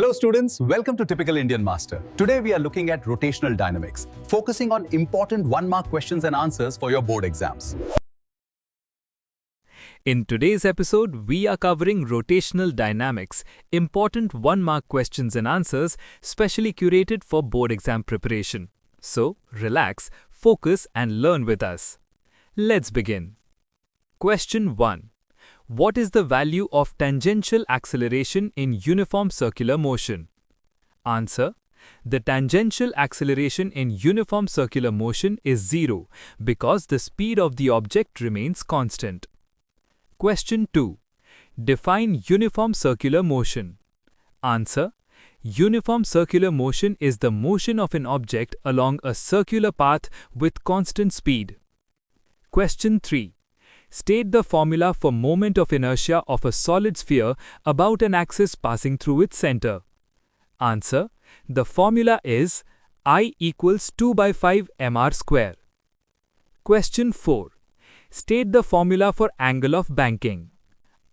Hello students, welcome to Typical Indian Master. Today we are looking at rotational dynamics, focusing on important one-mark questions and answers for your board exams. In today's episode, we are covering rotational dynamics, important one-mark questions and answers, specially curated for board exam preparation. So, relax, focus and learn with us. Let's begin. Question 1. What is the value of tangential acceleration in uniform circular motion? Answer. The tangential acceleration in uniform circular motion is 0 because the speed of the object remains constant. Question 2. Define uniform circular motion. Answer. Uniform circular motion is the motion of an object along a circular path with constant speed. Question 3. State the formula for moment of inertia of a solid sphere about an axis passing through its center. Answer. The formula is I equals 2 by 5 mr square. Question 4. State the formula for angle of banking.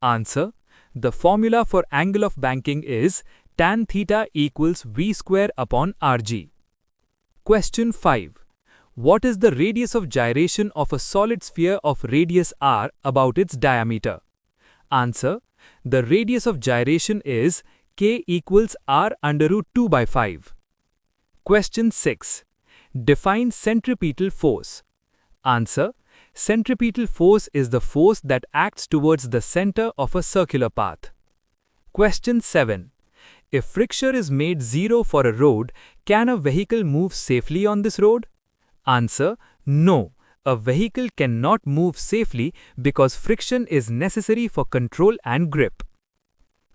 Answer. The formula for angle of banking is tan theta equals v square upon rg. Question 5. What is the radius of gyration of a solid sphere of radius r about its diameter? Answer. The radius of gyration is k equals r under root 2 by 5. Question 6. Define centripetal force. Answer. Centripetal force is the force that acts towards the center of a circular path. Question 7. If friction is made 0 for a road, can a vehicle move safely on this road? Answer. No. A vehicle cannot move safely because friction is necessary for control and grip.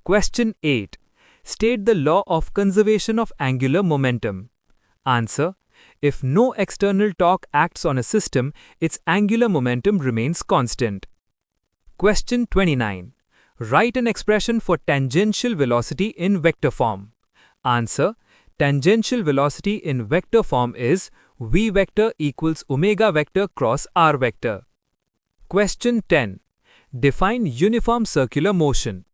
Question 8. State the law of conservation of angular momentum. Answer. If no external torque acts on a system, its angular momentum remains constant. Question 29. Write an expression for tangential velocity in vector form. Answer. Tangential velocity in vector form is v vector equals omega vector cross r vector. Question 10. Define uniform circular motion.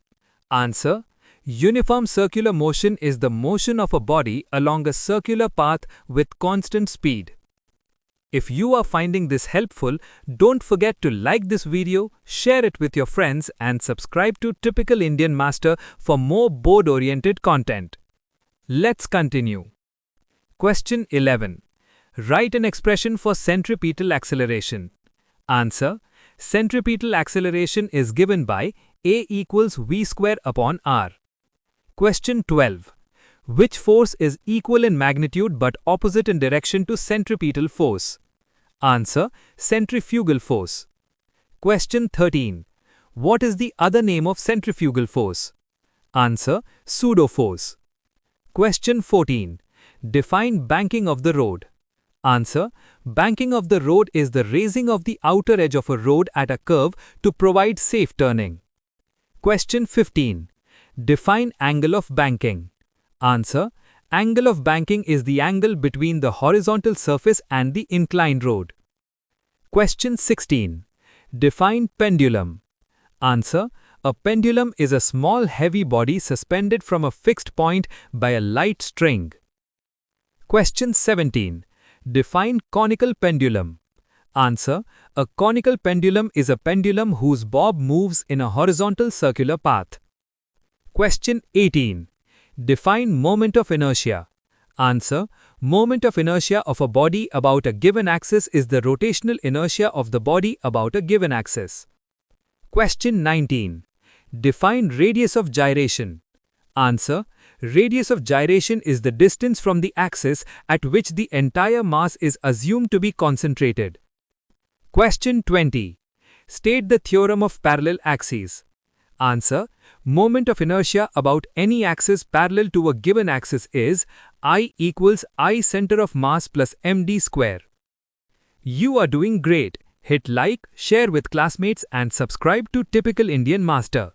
Answer. Uniform circular motion is the motion of a body along a circular path with constant speed. If you are finding this helpful, don't forget to like this video, share it with your friends and subscribe to Typical Indian Master for more board-oriented content. Let's continue. Question 11. Write an expression for centripetal acceleration. Answer. Centripetal acceleration is given by A equals v square upon r. Question 12. Which force is equal in magnitude but opposite in direction to centripetal force? Answer. Centrifugal force. Question 13. What is the other name of centrifugal force? Answer. Pseudo-force. Question 14. Define banking of the road. Answer. Banking of the road is the raising of the outer edge of a road at a curve to provide safe turning. Question 15. Define angle of banking. Answer. Angle of banking is the angle between the horizontal surface and the inclined road. Question 16. Define pendulum. Answer. A pendulum is a small heavy body suspended from a fixed point by a light string. Question 17. Define conical pendulum. Answer. A conical pendulum is a pendulum whose bob moves in a horizontal circular path. Question 18. Define moment of inertia. Answer. Moment of inertia of a body about a given axis is the rotational inertia of the body about a given axis. Question 19. Define radius of gyration. Answer. Radius of gyration is the distance from the axis at which the entire mass is assumed to be concentrated. Question 20. State the theorem of parallel axes. Answer. Moment of inertia about any axis parallel to a given axis is I equals I center of mass plus md square. You are doing great. Hit like, share with classmates and subscribe to Typical Indian Master.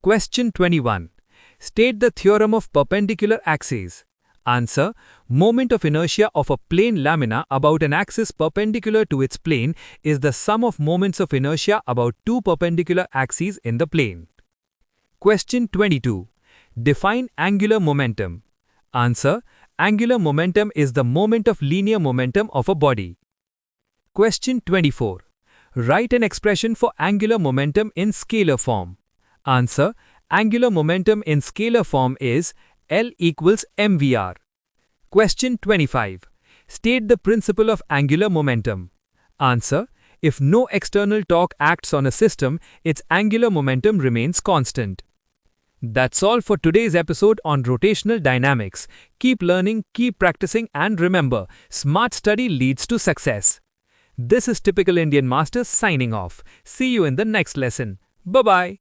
Question 21. State the theorem of perpendicular axes. Answer. Moment of inertia of a plane lamina about an axis perpendicular to its plane is the sum of moments of inertia about two perpendicular axes in the plane. Question 22. Define angular momentum. Answer: angular momentum is the moment of linear momentum of a body. Question 24. Write an expression for angular momentum in scalar form. Answer: angular momentum in scalar form is L equals mvr. Question 25. State the principle of angular momentum. Answer: if no external torque acts on a system, its angular momentum remains constant. That's all for today's episode on rotational dynamics. Keep learning, keep practicing, and remember, smart study leads to success. This is Typical Indian Master signing off. See you in the next lesson. Bye-bye.